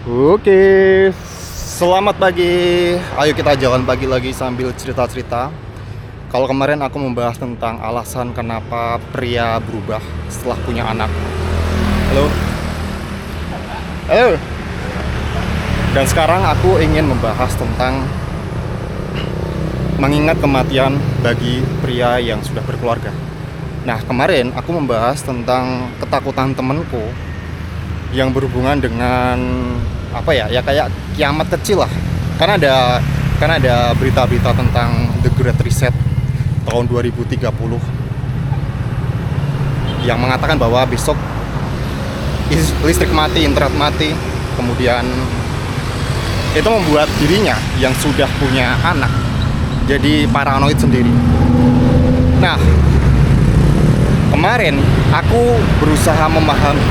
Oke, selamat pagi. Ayo kita jalan pagi lagi sambil cerita-cerita. Kalau kemarin aku membahas tentang alasan kenapa pria berubah setelah punya anak. Halo? Halo? Dan sekarang aku ingin membahas tentang mengingat kematian bagi pria yang sudah berkeluarga. Nah, kemarin aku membahas tentang ketakutan temenku yang berhubungan dengan apa ya kayak kiamat kecil lah, karena ada berita-berita tentang The Great Reset tahun 2030 yang mengatakan bahwa besok listrik mati, internet mati, kemudian itu membuat dirinya yang sudah punya anak jadi paranoid sendiri. Nah, kemarin aku berusaha memahami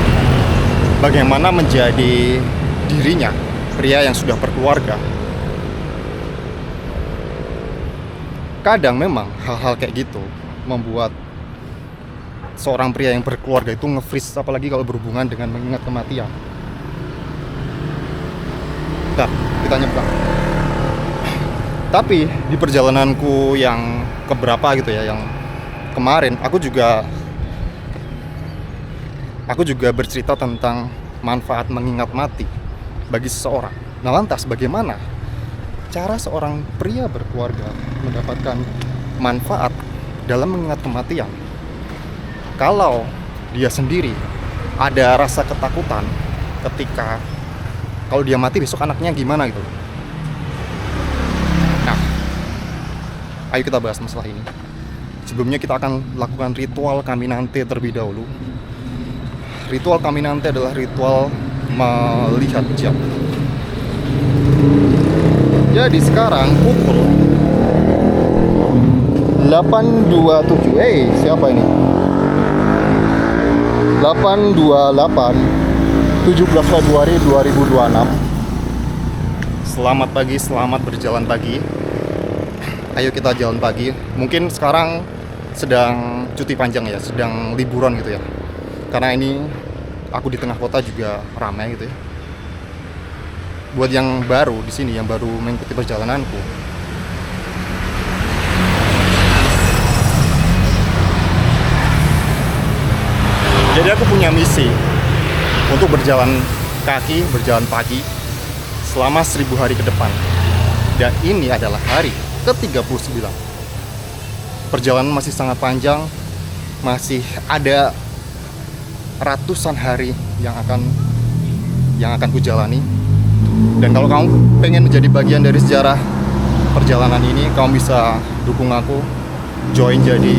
bagaimana menjadi dirinya, pria yang sudah berkeluarga. Kadang memang hal-hal kayak gitu membuat seorang pria yang berkeluarga itu nge-freeze, apalagi kalau berhubungan dengan mengingat kematian. Nah, kita nyebrang. Tapi di perjalananku yang keberapa gitu ya, yang kemarin aku juga bercerita tentang manfaat mengingat mati bagi seseorang. Nah, lantas bagaimana cara seorang pria berkeluarga mendapatkan manfaat dalam mengingat kematian kalau dia sendiri ada rasa ketakutan ketika kalau dia mati besok anaknya gimana gitu. Nah, ayo kita bahas masalah ini. Sebelumnya kita akan lakukan ritual Caminante terlebih dahulu. Ritual Caminante adalah ritual melihat jam. Jadi sekarang pukul 8.27. Siapa ini? 8.28 17 Februari 2026. Selamat pagi, selamat berjalan pagi. Ayo kita jalan pagi. Mungkin sekarang sedang cuti panjang ya, sedang liburan gitu ya. Karena ini aku di tengah kota juga ramai gitu ya. Buat yang baru di sini, yang baru mengikuti perjalananku, jadi aku punya misi untuk berjalan kaki, berjalan pagi selama 1000 hari ke depan. Dan ini adalah hari ke-39. Perjalanan masih sangat panjang, masih ada ratusan hari yang akan ku jalani. Dan kalau kamu pengen menjadi bagian dari sejarah perjalanan ini, kamu bisa dukung aku, join jadi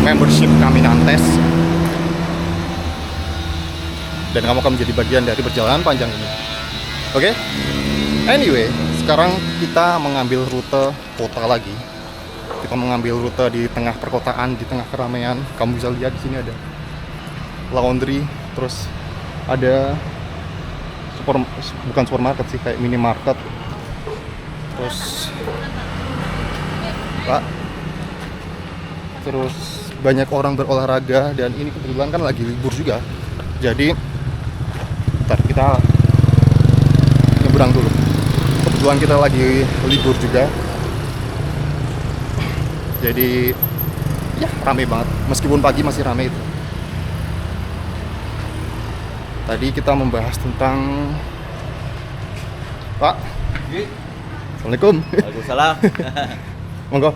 membership Caminantes, dan kamu akan menjadi bagian dari perjalanan panjang ini. Oke? Anyway, sekarang kita mengambil rute kota lagi. Kita mengambil rute di tengah perkotaan, di tengah keramaian. Kamu bisa lihat di sini ada laundry, terus ada bukan supermarket sih, kayak minimarket. Terus banyak orang berolahraga, dan ini kebetulan kan lagi libur juga. Jadi bentar, kita nyebrang dulu. Kebetulan kita lagi libur juga. Jadi ya ramai banget, meskipun pagi masih ramai itu. Tadi kita membahas tentang Pak. Assalamualaikum. Waalaikumsalam. Monggo.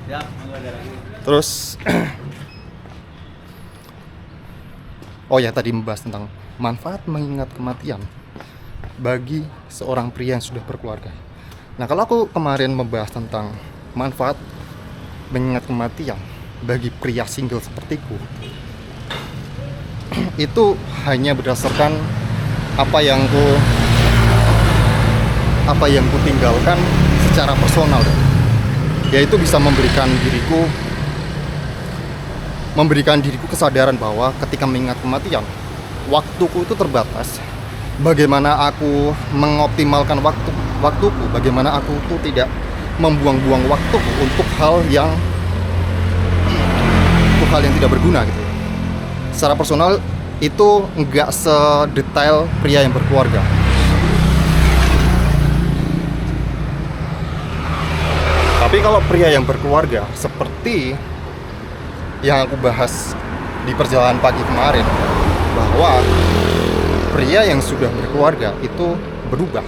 Ya, monggo ada lagi. Terus oh ya, tadi membahas tentang manfaat mengingat kematian bagi seorang pria yang sudah berkeluarga. Nah, kalau aku kemarin membahas tentang manfaat mengingat kematian bagi pria single sepertiku, itu hanya berdasarkan apa yang ku tinggalkan secara personal, yaitu bisa memberikan diriku kesadaran bahwa ketika mengingat kematian, waktuku itu terbatas. Bagaimana aku mengoptimalkan waktuku, bagaimana aku tuh tidak membuang-buang waktuku untuk hal yang tidak berguna gitu. Secara personal itu nggak sedetail pria yang berkeluarga. Tapi kalau pria yang berkeluarga seperti yang aku bahas di perjalanan pagi kemarin, bahwa pria yang sudah berkeluarga itu berubah.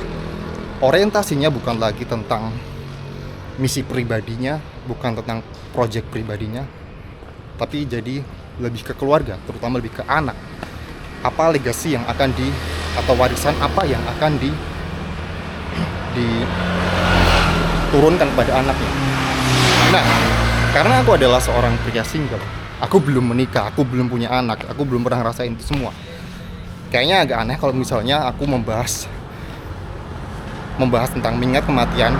Orientasinya bukan lagi tentang misi pribadinya, bukan tentang proyek pribadinya, tapi jadi lebih ke keluarga, terutama lebih ke anak. Apa legasi yang akan atau warisan apa yang akan diturunkan kepada anaknya. Nah, karena aku adalah seorang pria single, aku belum menikah, aku belum punya anak, aku belum pernah ngerasain itu semua. Kayaknya agak aneh kalau misalnya aku membahas tentang mengingat kematian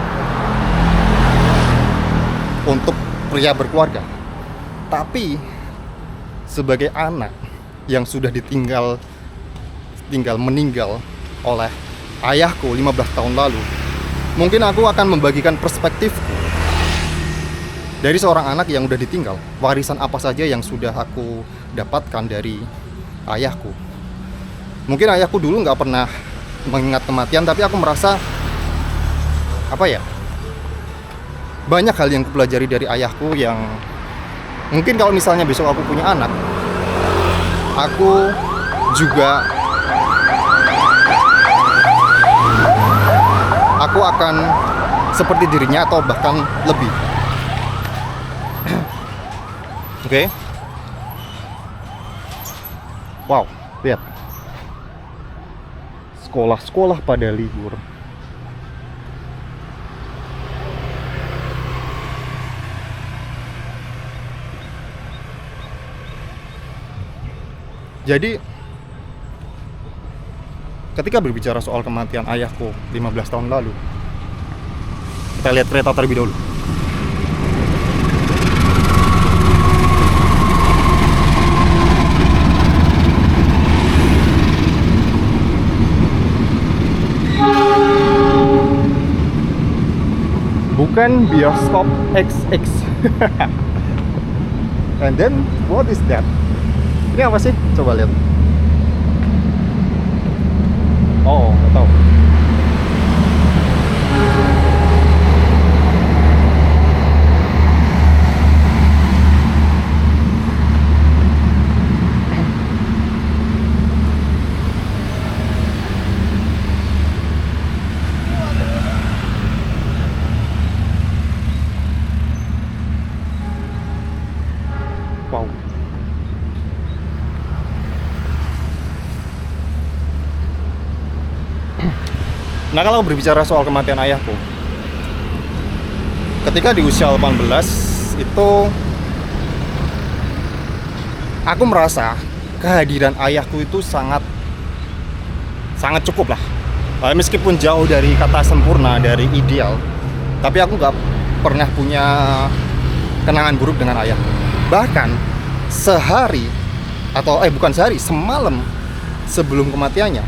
untuk pria berkeluarga. Tapi sebagai anak yang sudah meninggal oleh ayahku 15 tahun lalu, mungkin aku akan membagikan perspektifku dari seorang anak yang udah ditinggal. Warisan apa saja yang sudah aku dapatkan dari ayahku. Mungkin ayahku dulu nggak pernah mengingat kematian, tapi aku merasa banyak hal yang kupelajari dari ayahku yang mungkin kalau misalnya besok aku punya anak, aku akan seperti dirinya atau bahkan lebih. Oke. Wow, lihat. Sekolah-sekolah pada libur. Jadi ketika berbicara soal kematian ayahku 15 tahun lalu, kita lihat kereta terlebih dahulu. Bukan bioskop XX. And then what is that? Ini apa sih? Coba lihat. Oh, nggak tahu. Wow. Nah, kalau berbicara soal kematian ayahku, ketika di usia 18 itu aku merasa kehadiran ayahku itu sangat cukup lah. Meskipun jauh dari kata sempurna, dari ideal, tapi aku gak pernah punya kenangan buruk dengan ayahku. Bahkan semalam sebelum kematiannya,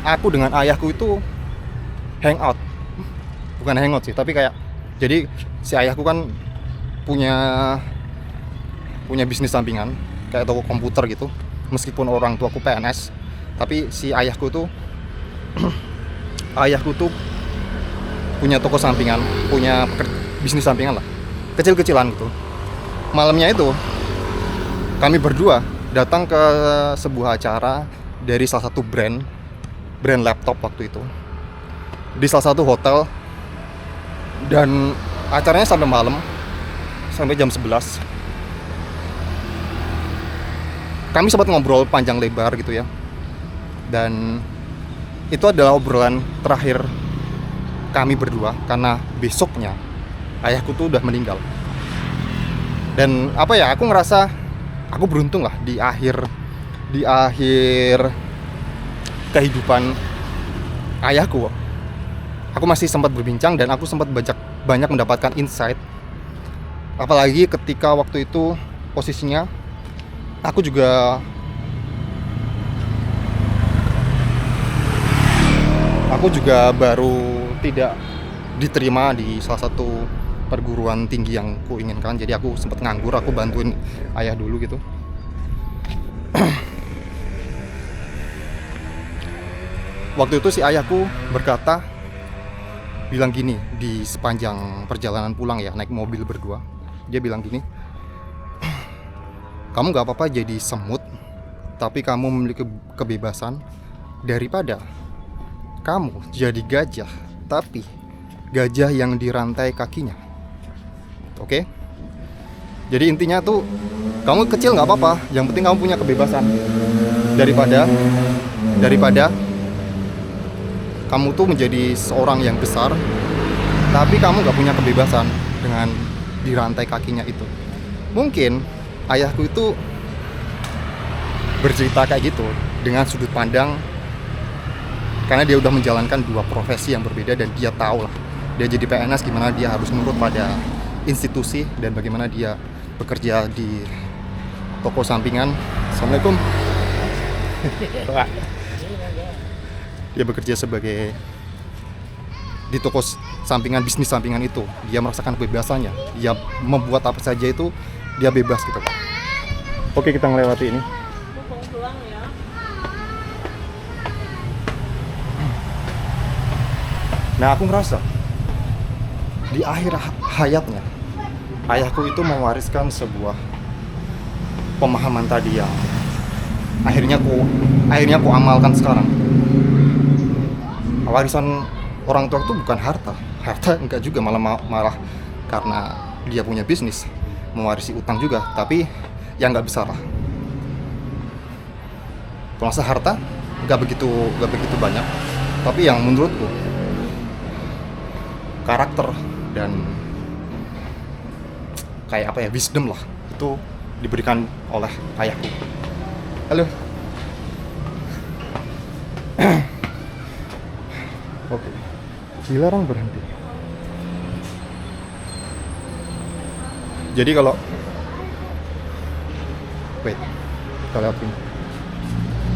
aku dengan ayahku itu hangout. Bukan hangout sih, tapi kayak, jadi si ayahku kan punya bisnis sampingan kayak toko komputer gitu. Meskipun orang tuaku PNS, tapi si ayahku tuh punya toko sampingan, punya bisnis sampingan lah, kecil-kecilan gitu. Malamnya itu kami berdua datang ke sebuah acara dari salah satu brand laptop waktu itu, di salah satu hotel, dan acaranya sampai malam, sampai jam 11. Kami sempat ngobrol panjang lebar gitu ya, dan itu adalah obrolan terakhir kami berdua, karena besoknya ayahku tuh udah meninggal. Dan aku ngerasa aku beruntung lah di akhir kehidupan ayahku. Aku masih sempat berbincang dan aku sempat banyak mendapatkan insight. Apalagi ketika waktu itu posisinya aku juga baru tidak diterima di salah satu perguruan tinggi yang ku inginkan. Jadi aku sempat nganggur, aku bantuin ayah dulu gitu. Waktu itu si ayahku berkata, bilang gini di sepanjang perjalanan pulang ya, naik mobil berdua. Dia bilang gini, kamu gak apa-apa jadi semut, tapi kamu memiliki kebebasan daripada kamu jadi gajah, tapi gajah yang dirantai kakinya. Oke? Jadi intinya tuh, kamu kecil gak apa-apa, yang penting kamu punya kebebasan daripada kamu tuh menjadi seorang yang besar, tapi kamu gak punya kebebasan dengan dirantai kakinya itu. Mungkin ayahku itu bercerita kayak gitu dengan sudut pandang, karena dia udah menjalankan dua profesi yang berbeda dan dia tahu lah, dia jadi PNS gimana dia harus menurut pada institusi dan bagaimana dia bekerja di toko sampingan. Assalamualaikum. Dia bekerja sebagai di toko sampingan, bisnis sampingan itu. Dia merasakan kebebasannya. Dia membuat apa saja itu dia bebas gitu. Oke, kita melewati ini. Nah, aku ngerasa di akhir hayatnya ayahku itu mewariskan sebuah pemahaman tadi yang akhirnya aku amalkan sekarang. Warisan orang tua itu bukan harta enggak juga, malah karena dia punya bisnis mewarisi utang juga, tapi yang nggak besar lah. Kalau harta nggak begitu banyak, tapi yang menurutku karakter dan kayak apa ya, wisdom lah, itu diberikan oleh ayahku. Halo. Oke, dilarang berhenti. Jadi kalau kita lihat ini.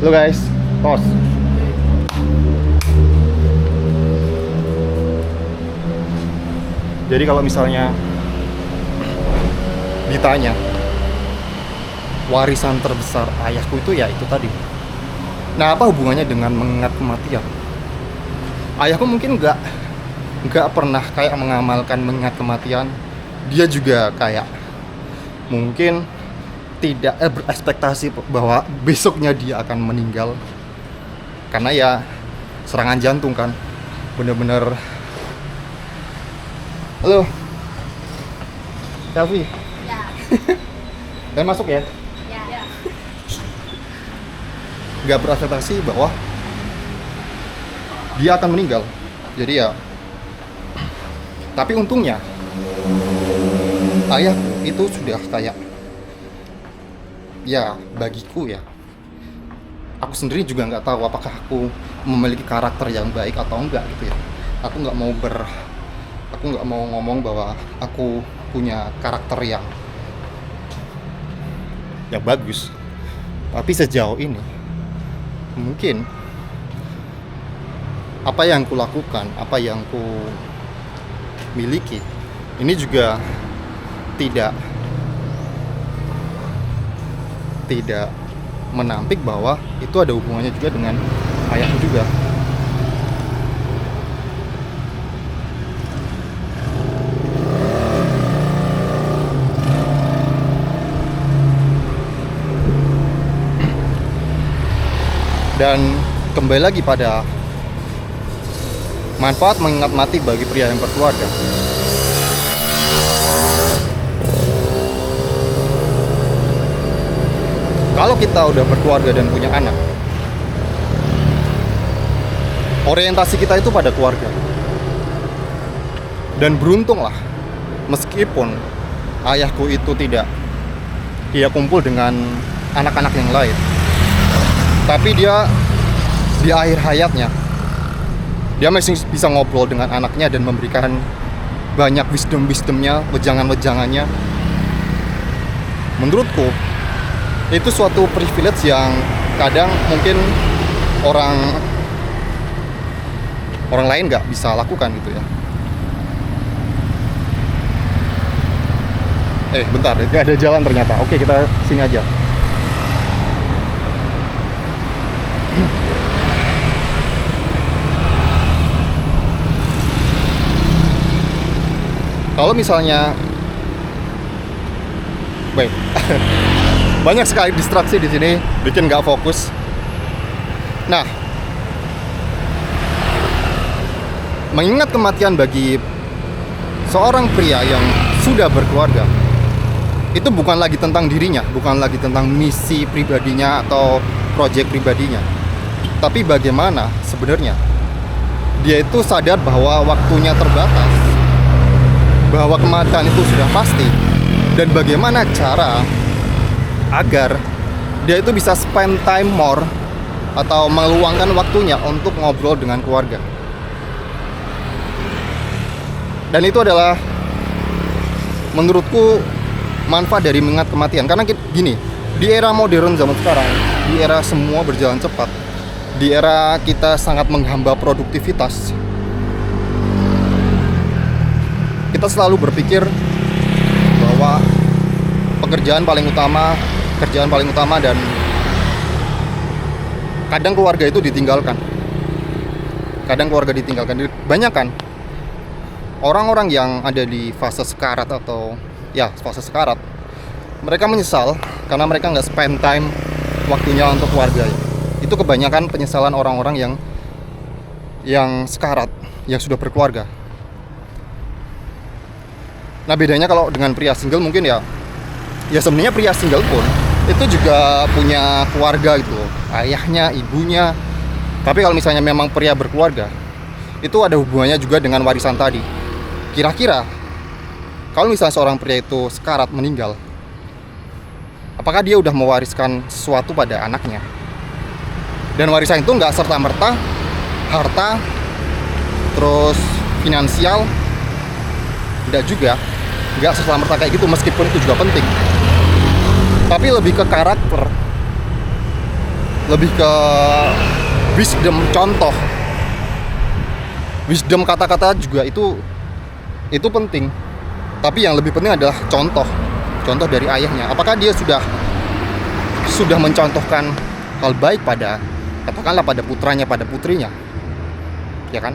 Halo guys, tos. Jadi kalau misalnya ditanya warisan terbesar ayahku itu ya itu tadi. Nah, apa hubungannya dengan mengingat kematian? Ayahku mungkin nggak pernah kayak mengamalkan mengingat kematian. Dia juga kayak mungkin tidak berekspektasi bahwa besoknya dia akan meninggal, karena ya serangan jantung kan, bener-bener. Halo, Selfie. Ya. Dan masuk ya. Ya. Nggak berekspektasi bahwa dia akan meninggal. Jadi ya, tapi untungnya ayahku itu sudah kayak, ya bagiku ya, aku sendiri juga nggak tahu apakah aku memiliki karakter yang baik atau enggak gitu ya. Aku nggak mau ngomong bahwa aku punya karakter yang bagus, tapi sejauh ini mungkin apa yang kulakukan, apa yang ku miliki, ini juga tidak menampik bahwa itu ada hubungannya juga dengan ayahku juga. Dan kembali lagi pada manfaat mengingat mati bagi pria yang berkeluarga. Kalau kita udah berkeluarga dan punya anak, orientasi kita itu pada keluarga. Dan beruntunglah, meskipun ayahku itu tidak kumpul dengan anak-anak yang lain, tapi dia di akhir hayatnya dia masih bisa ngobrol dengan anaknya dan memberikan banyak wisdom-wisdomnya, wejangan-wejangannya. Menurutku itu suatu privilege yang kadang mungkin orang lain nggak bisa lakukan gitu ya. Bentar, gak ada jalan ternyata. Oke, kita sini aja. Kalau misalnya baik banyak sekali distraksi di sini, bikin nggak fokus. Nah, mengingat kematian bagi seorang pria yang sudah berkeluarga, itu bukan lagi tentang dirinya, bukan lagi tentang misi pribadinya atau proyek pribadinya, tapi bagaimana sebenarnya dia itu sadar bahwa waktunya terbatas, bahwa kematian itu sudah pasti, dan bagaimana cara agar dia itu bisa spend time more atau meluangkan waktunya untuk ngobrol dengan keluarga. Dan itu adalah menurutku manfaat dari mengingat kematian. Karena gini, di era modern zaman sekarang, di era semua berjalan cepat, di era kita sangat menghamba produktivitas, kita selalu berpikir bahwa pekerjaan paling utama dan kadang keluarga itu ditinggalkan. Banyak kan orang-orang yang ada di fase sekarat mereka menyesal karena mereka nggak spend time waktunya untuk keluarga. Itu kebanyakan penyesalan orang-orang yang sekarat, yang sudah berkeluarga. Nah, bedanya kalau dengan pria single mungkin ya sebenarnya pria single pun itu juga punya keluarga gitu, ayahnya, ibunya. Tapi kalau misalnya memang pria berkeluarga, itu ada hubungannya juga dengan warisan tadi. Kira-kira kalau misalnya seorang pria itu sekarat meninggal, apakah dia udah mewariskan sesuatu pada anaknya? Dan warisan itu nggak serta-merta harta, terus finansial, nggak serta-merta kayak gitu, meskipun itu juga penting. Tapi lebih ke karakter, lebih ke wisdom, contoh. Wisdom kata-kata juga itu penting. Tapi yang lebih penting adalah contoh dari ayahnya. Apakah dia sudah mencontohkan hal baik pada, katakanlah pada putranya, pada putrinya, ya kan?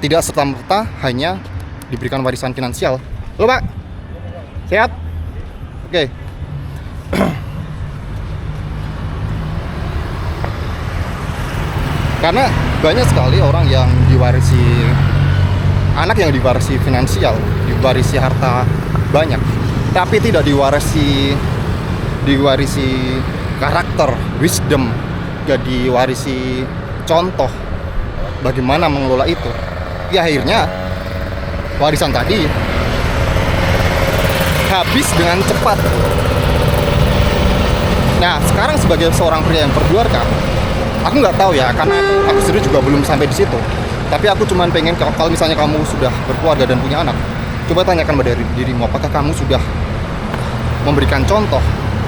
Tidak serta-merta hanya diberikan warisan finansial. Halo Pak, sehat? Oke. Karena banyak sekali orang yang anak yang diwarisi finansial, diwarisi harta banyak, tapi tidak diwarisi karakter, wisdom, gak diwarisi contoh bagaimana mengelola itu. Ya akhirnya warisan tadi habis dengan cepat. Nah, sekarang sebagai seorang pria yang berkeluarga, aku nggak tahu ya, karena aku sendiri juga belum sampai di situ. Tapi aku cuma pengen, kalau misalnya kamu sudah berkeluarga dan punya anak, coba tanyakan pada dirimu, apakah kamu sudah memberikan contoh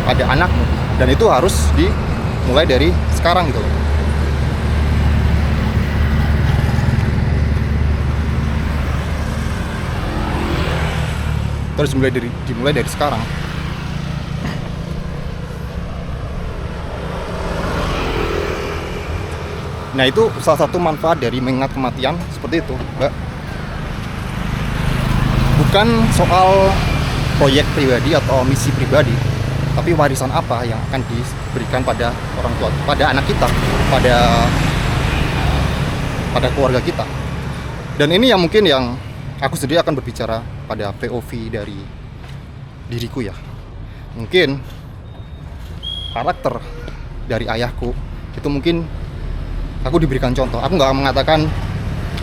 pada anakmu? Dan itu harus dimulai dari sekarang gitu loh. Terus dimulai dari sekarang. Nah, itu salah satu manfaat dari mengingat kematian seperti itu, Mbak. Bukan soal proyek pribadi atau misi pribadi, tapi warisan apa yang akan diberikan pada orang tua, pada anak kita, pada keluarga kita. Dan ini yang mungkin yang aku sendiri akan berbicara pada POV dari diriku ya. Mungkin karakter dari ayahku itu mungkin aku diberikan contoh. Aku nggak mengatakan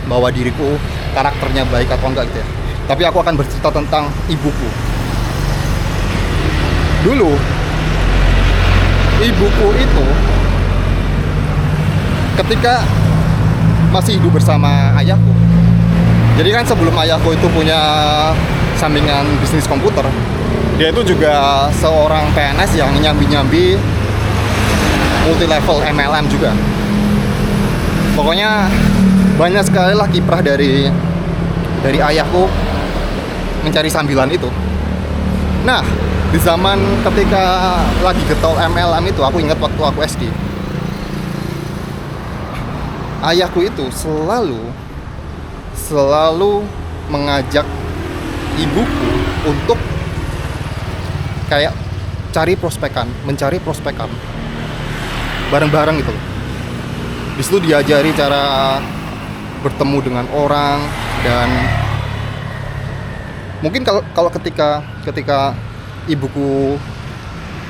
bahwa diriku karakternya baik atau enggak gitu ya. Tapi aku akan bercerita tentang ibuku. Dulu ibuku itu ketika masih hidup bersama ayahku. Jadi kan sebelum ayahku itu punya sampingan bisnis komputer, dia itu juga seorang PNS yang nyambi-nyambi multi level MLM juga. Pokoknya banyak sekali lah kiprah dari ayahku mencari sambilan itu. Nah, di zaman ketika lagi getol MLM itu, aku ingat waktu aku SD, ayahku itu selalu mengajak ibuku untuk kayak mencari prospekan bareng-bareng gitu loh. Di situ diajari cara bertemu dengan orang, dan mungkin kalau ketika ibuku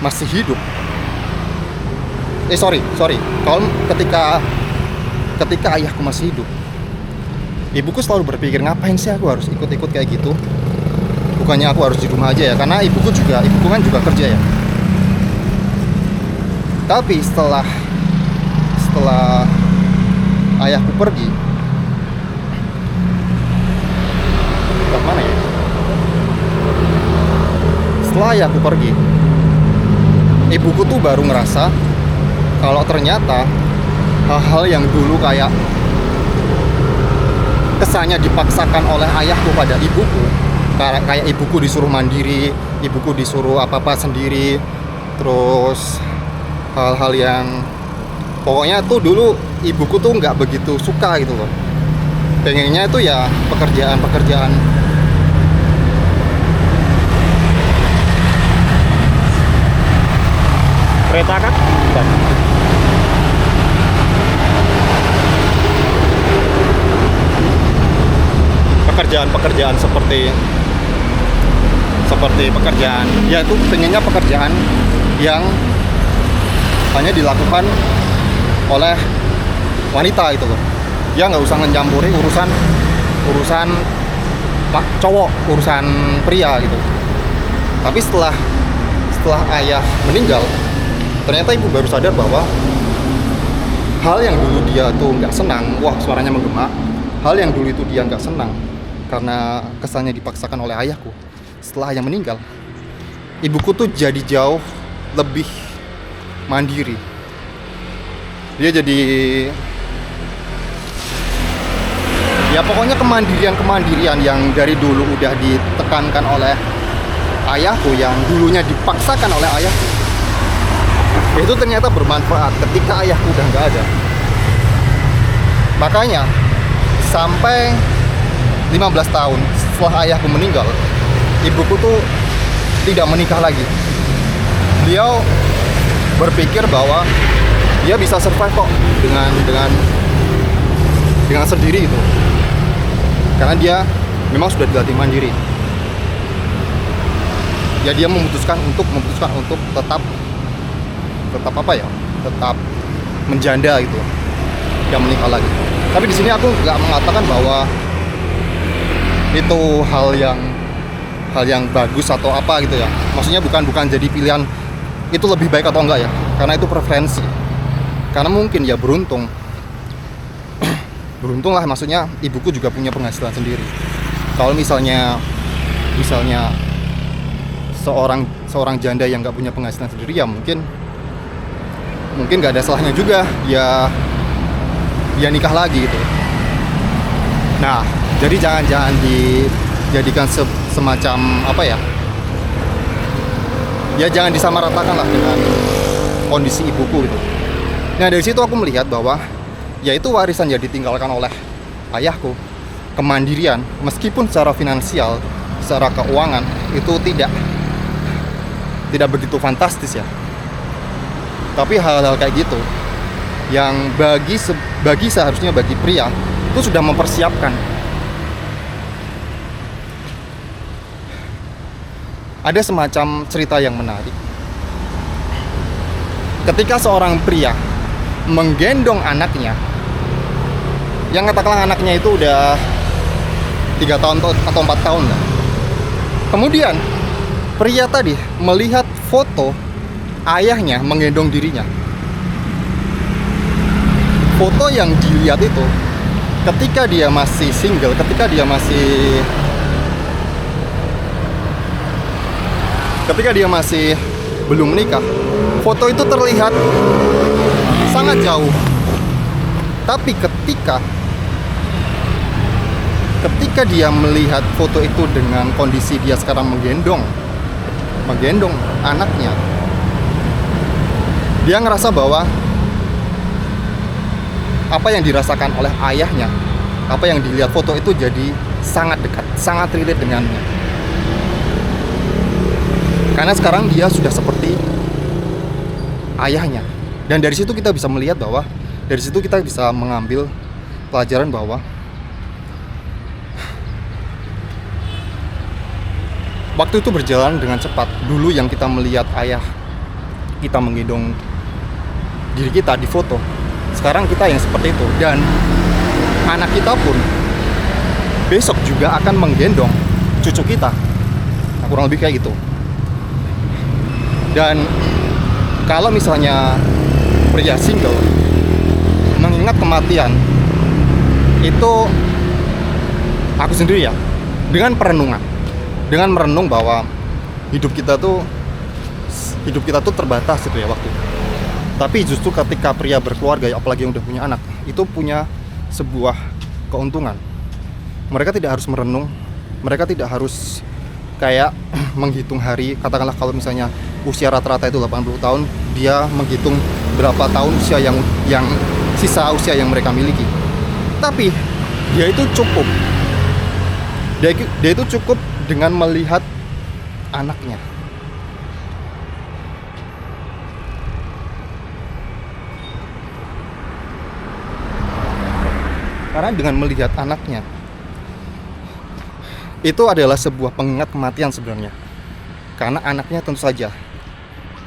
masih hidup, kalau ketika ayahku masih hidup, ibuku selalu berpikir, ngapain sih aku harus ikut-ikut kayak gitu? Bukannya aku harus di rumah aja ya, karena ibuku kan juga kerja ya. Tapi setelah ayahku pergi, mana ya? Setelah ayahku pergi, ibuku tuh baru ngerasa kalau ternyata hal-hal yang dulu kayak kesannya dipaksakan oleh ayahku pada ibuku, kayak ibuku disuruh mandiri, ibuku disuruh apa-apa sendiri, terus hal-hal yang pokoknya tuh dulu ibuku tuh nggak begitu suka gitu loh. Pengennya itu ya pekerjaan kereta kan? Pekerjaan seperti pekerjaan, ya itu pengennya pekerjaan yang hanya dilakukan oleh wanita gitu loh. Dia nggak usah mencampuri urusan cowok, urusan pria gitu. Tapi setelah ayah meninggal, ternyata ibu baru sadar bahwa hal yang dulu dia tuh nggak senang, wah suaranya menggema, hal yang dulu itu dia nggak senang karena kesannya dipaksakan oleh ayahku. Setelah ayah meninggal, ibuku tuh jadi jauh lebih mandiri. Dia jadi, ya pokoknya kemandirian yang dari dulu udah ditekankan oleh ayahku, yang dulunya dipaksakan oleh ayahku, itu ternyata bermanfaat ketika ayahku udah nggak ada. Makanya sampai 15 tahun setelah ayahku meninggal, ibuku tuh tidak menikah lagi. Beliau berpikir bahwa dia bisa survive kok dengan sendiri gitu, karena dia memang sudah dilatih mandiri. Ya dia memutuskan untuk tetap menjanda gitu, tidak menikah lagi. Tapi di sini aku nggak mengatakan bahwa itu hal yang bagus atau apa gitu ya. Maksudnya bukan jadi pilihan itu lebih baik atau enggak ya, karena itu preferensi. Karena mungkin ya beruntung lah, maksudnya ibuku juga punya penghasilan sendiri. Kalau misalnya seorang janda yang nggak punya penghasilan sendiri, ya mungkin nggak ada salahnya juga ya nikah lagi gitu. Nah, jadi jangan dijadikan semacam apa ya, jangan disamaratakan lah dengan kondisi ibuku gitu. Nah, dari situ aku melihat bahwa ya itu warisan yang ditinggalkan oleh ayahku, kemandirian, meskipun secara finansial, secara keuangan itu tidak begitu fantastis ya. Tapi hal-hal kayak gitu yang seharusnya bagi pria itu sudah mempersiapkan. Ada semacam cerita yang menarik. Ketika seorang pria menggendong anaknya, yang katakanlah anaknya itu udah 3 tahun atau 4 tahun lah. Kemudian pria tadi melihat foto ayahnya menggendong dirinya. Foto yang dilihat itu ketika dia masih single, ketika dia masih belum menikah. Foto itu terlihat sangat jauh. Tapi ketika dia melihat foto itu dengan kondisi dia sekarang menggendong anaknya, dia ngerasa bahwa apa yang dirasakan oleh ayahnya, apa yang dilihat foto itu jadi sangat dekat, sangat relate dengannya. Karena sekarang dia sudah seperti ayahnya. Dan dari situ kita bisa melihat bahwa, dari situ kita bisa mengambil pelajaran bahwa waktu itu berjalan dengan cepat. Dulu yang kita melihat ayah kita menggendong diri kita di foto, sekarang kita yang seperti itu. Dan anak kita pun besok juga akan menggendong cucu kita. Nah, kurang lebih kayak gitu. Dan kalau misalnya pria single mengingat kematian, itu aku sendiri ya, dengan perenungan, dengan merenung bahwa hidup kita tuh terbatas gitu ya waktu. Tapi justru ketika pria berkeluarga, apalagi yang udah punya anak, itu punya sebuah keuntungan. Mereka tidak harus merenung, mereka tidak harus kayak menghitung hari. Katakanlah kalau misalnya usia rata-rata itu 80 tahun, dia menghitung berapa tahun usia yang sisa usia yang mereka miliki. Tapi dia itu cukup. Dia itu cukup dengan melihat anaknya. Karena dengan melihat anaknya, itu adalah sebuah pengingat kematian sebenarnya. Karena anaknya tentu saja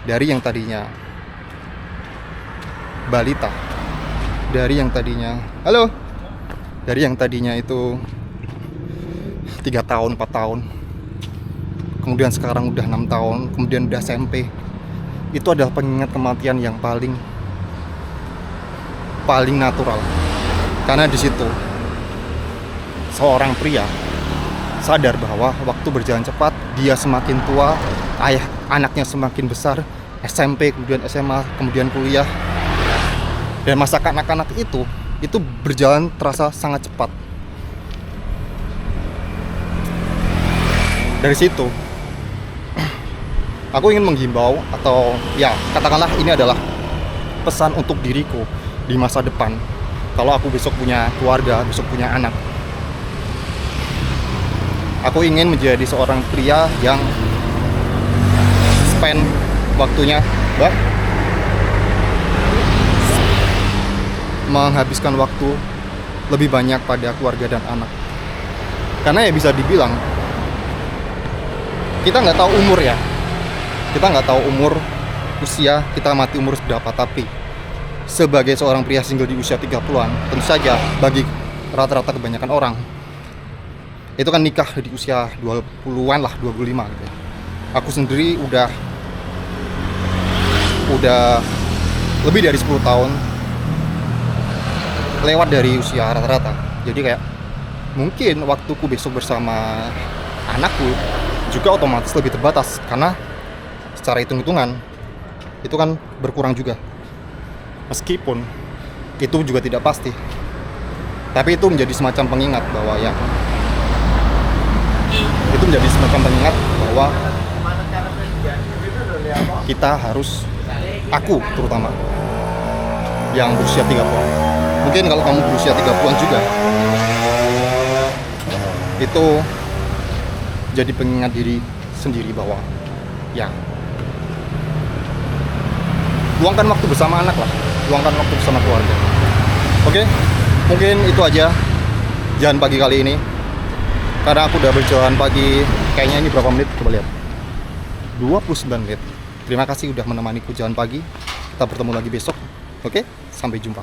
dari yang tadinya balita, dari yang tadinya itu 3 tahun, 4 tahun, kemudian sekarang udah 6 tahun, kemudian udah SMP. Itu adalah pengingat kematian yang paling natural. Karena di situ seorang pria sadar bahwa waktu berjalan cepat, dia semakin tua, anaknya semakin besar, SMP, kemudian SMA, kemudian kuliah. Dan masa kanak-kanak itu berjalan terasa sangat cepat. Dari situ aku ingin menghimbau, atau ya katakanlah ini adalah pesan untuk diriku di masa depan. Kalau aku besok punya keluarga, besok punya anak, aku ingin menjadi seorang pria yang spend waktunya, menghabiskan waktu lebih banyak pada keluarga dan anak. Karena ya bisa dibilang, kita nggak tahu umur ya, kita nggak tahu umur, usia kita mati umur berapa. Tapi sebagai seorang pria single di usia 30-an, tentu saja bagi rata-rata kebanyakan orang itu kan nikah di usia 20-an lah, 25 gitu ya. Aku sendiri udah lebih dari 10 tahun lewat dari usia rata-rata. Jadi kayak mungkin waktuku besok bersama anakku juga otomatis lebih terbatas, karena secara hitung-hitungan itu kan berkurang juga. Meskipun itu juga tidak pasti, tapi itu menjadi semacam pengingat bahwa ya, itu menjadi semacam pengingat bahwa kita harus, aku terutama yang berusia 30-an, mungkin kalau kamu berusia 30-an juga, itu jadi pengingat diri sendiri bahwa ya, luangkan waktu bersama anak lah, luangkan waktu bersama keluarga. Oke, mungkin itu aja jalan pagi kali ini. Karena aku udah berjalan pagi, kayaknya ini berapa menit, coba lihat, 29 menit. Terima kasih udah menemaniku jalan pagi. Kita bertemu lagi besok. Oke, sampai jumpa.